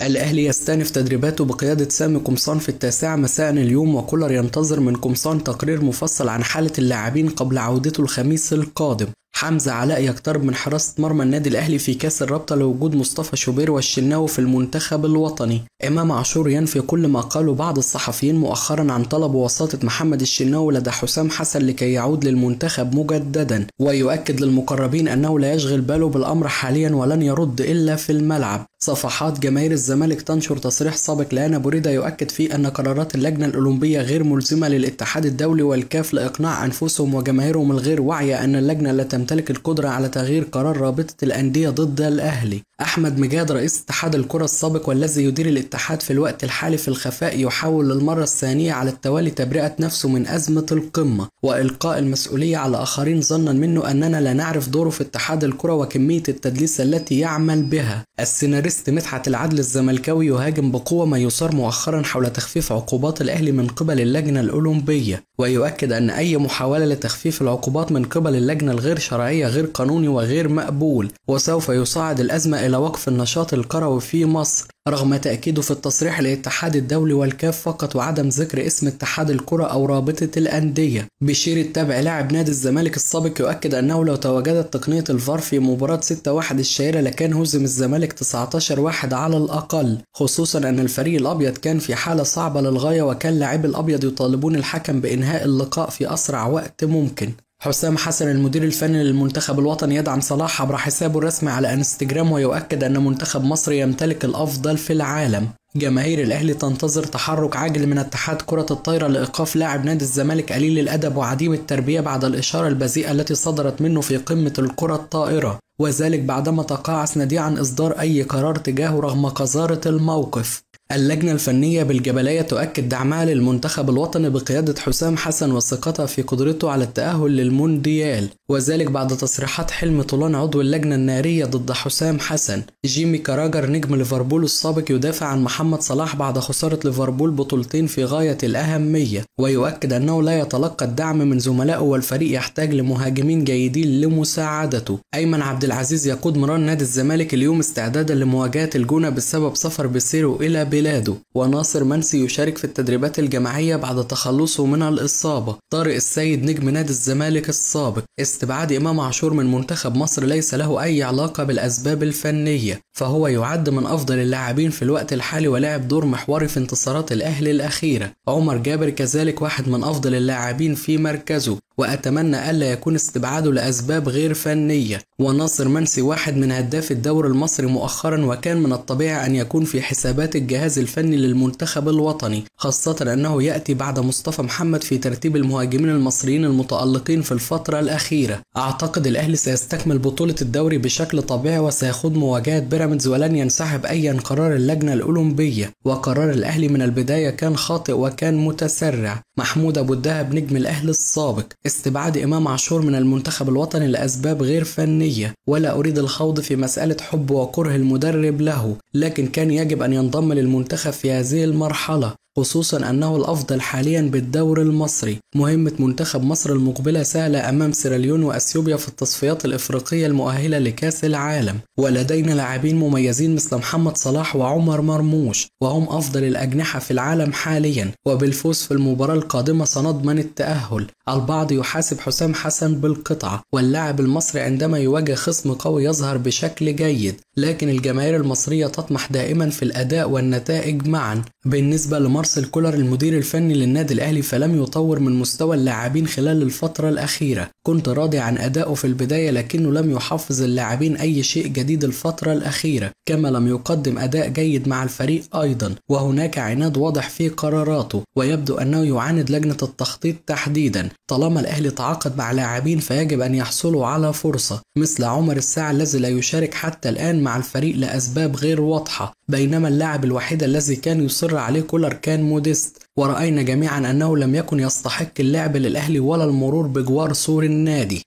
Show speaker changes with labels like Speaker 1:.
Speaker 1: الأهلي يستأنف تدريباته بقيادة سامي قمصان في 9 مساء اليوم، وكولر ينتظر من قمصان تقرير مفصل عن حالة اللاعبين قبل عودته الخميس القادم. حمزة علاء يقترب من حراسة مرمى النادي الأهلي في كأس الرابطة لوجود مصطفى شوبير والشناوي في المنتخب الوطني. إمام عاشور ينفي كل ما قاله بعض الصحفيين مؤخرا عن طلب وساطة محمد الشناوي لدى حسام حسن لكي يعود للمنتخب مجددا، ويؤكد للمقربين أنه لا يشغل باله بالأمر حاليا ولن يرد إلا في الملعب. صفحات جماهير الزمالك تنشر تصريح سابق لأنا بوريدة يؤكد فيه أن قرارات اللجنة الأولمبية غير ملزمة للاتحاد الدولي والكاف لإقناع أنفسهم وجماهيرهم الغير واعية أن اللجنة لا تمتلك القدرة على تغيير قرار رابطة الأندية ضد الأهلي. أحمد مجاد رئيس اتحاد الكرة السابق والذي يدير الاتحاد في الوقت الحالي في الخفاء يحاول للمرة الثانية على التوالي تبرئة نفسه من أزمة القمة وإلقاء المسؤولية على آخرين ظنا منه أننا لا نعرف دوره في اتحاد الكرة وكمية التدليس التي يعمل بها. السيناريست مدحت العدل الزملكاوي يهاجم بقوة ما يثار مؤخرا حول تخفيف عقوبات الأهلي من قبل اللجنة الأولمبية، ويؤكد أن أي محاولة لتخفيف العقوبات من قبل اللجنة الغير شرعية غير قانوني وغير مقبول، وسوف يصعد الأزمة إلى وقف النشاط الكروي في مصر، رغم تأكيده في التصريح للاتحاد الدولي والكاف فقط وعدم ذكر اسم اتحاد الكرة أو رابطة الأندية. بشير التبع لاعب نادي الزمالك السابق يؤكد أنه لو تواجدت تقنية الفار في مباراة 6-1 الشهيرة لكان هزم الزمالك 19-1 على الأقل، خصوصا أن الفريق الأبيض كان في حالة صعبة للغاية وكان لاعبي الأبيض يطالبون الحكم بإنهاء اللقاء في أسرع وقت ممكن. حسام حسن المدير الفني للمنتخب الوطني يدعم صلاح عبر حسابه الرسمي على انستجرام ويؤكد أن منتخب مصر يمتلك الأفضل في العالم. جماهير الأهلي تنتظر تحرك عاجل من اتحاد كرة الطايرة لإيقاف لاعب نادي الزمالك قليل الأدب وعديم التربية بعد الإشارة البذيئة التي صدرت منه في قمة الكرة الطائرة، وذلك بعدما تقاعس ناديه عن إصدار أي قرار تجاهه رغم قذارة الموقف. اللجنة الفنية بالجبلية تؤكد دعمها للمنتخب الوطني بقيادة حسام حسن وثقتها في قدرته على التأهل للمونديال، وذلك بعد تصريحات حلمي طولان عضو اللجنة النارية ضد حسام حسن. جيمي كاراجر نجم ليفربول السابق يدافع عن محمد صلاح بعد خسارة ليفربول بطولتين في غاية الأهمية، ويؤكد أنه لا يتلقى الدعم من زملائه والفريق يحتاج لمهاجمين جيدين لمساعدته. أيمن عبد العزيز يقود مران نادي الزمالك اليوم استعدادا لمواجهة الجونة بسبب سفر بسيره إلى بلاده، وناصر منسي يشارك في التدريبات الجماعية بعد تخلصه من الإصابة. طارق السيد نجم نادي الزمالك السابق استبعاد إمام عاشور من منتخب مصر ليس له أي علاقة بالأسباب الفنية، فهو يعد من أفضل اللاعبين في الوقت الحالي ولعب دور محوري في انتصارات الأهلي الأخيرة. عمر جابر كذلك واحد من أفضل اللاعبين في مركزه، وأتمنى ألا يكون استبعاده لأسباب غير فنية. وناصر منسي واحد من هداف الدوري المصري مؤخرا، وكان من الطبيعي أن يكون في حسابات الجهاز الفني للمنتخب الوطني، خاصة أنه يأتي بعد مصطفى محمد في ترتيب المهاجمين المصريين المتألقين في الفترة الأخيرة. أعتقد الأهلي سيستكمل بطولة الدوري بشكل طبيعي وسيخوض مواجهة بيراميدز ولن ينسحب أيا قرار اللجنة الأولمبية، وقرار الأهلي من البداية كان خاطئ وكان متسرع. محمود أبو الدهب نجم الأهلي السابق استبعاد إمام عاشور من المنتخب الوطني لأسباب غير فنية، ولا أريد الخوض في مسألة حب وكره المدرب له، لكن كان يجب أن ينضم للمنتخب في هذه المرحلة، خصوصا أنه الأفضل حاليا بالدوري المصري. مهمة منتخب مصر المقبلة سهلة أمام سيراليون وأثيوبيا في التصفيات الإفريقية المؤهلة لكأس العالم، ولدينا لاعبين مميزين مثل محمد صلاح وعمر مرموش وهم أفضل الأجنحة في العالم حاليا، وبالفوز في المباراة القادمة سنضمن التأهل. البعض يحاسب حسام حسن بالقطعة، واللاعب المصري عندما يواجه خصم قوي يظهر بشكل جيد، لكن الجماهير المصرية تطمح دائما في الأداء والنتائج معا. بالنسبة لمارسيل كولر المدير الفني للنادي الأهلي فلم يطور من مستوى اللاعبين خلال الفترة الأخيرة، كنت راضي عن أدائه في البداية لكنه لم يحفز اللاعبين أي شيء جديد الفترة الأخيرة، كما لم يقدم أداء جيد مع الفريق أيضا، وهناك عناد واضح في قراراته، ويبدو أنه يعاند لجنة التخطيط تحديدا. طالما الأهلي تعاقد مع لاعبين فيجب أن يحصلوا على فرصة، مثل عمر الساعة الذي لا يشارك حتى الآن مع الفريق لأسباب غير واضحة، بينما اللاعب الوحيد الذي كان يصر عليه كولر كان موديست، ورأينا جميعا أنه لم يكن يستحق اللعب للأهلي ولا المرور بجوار سور النادي.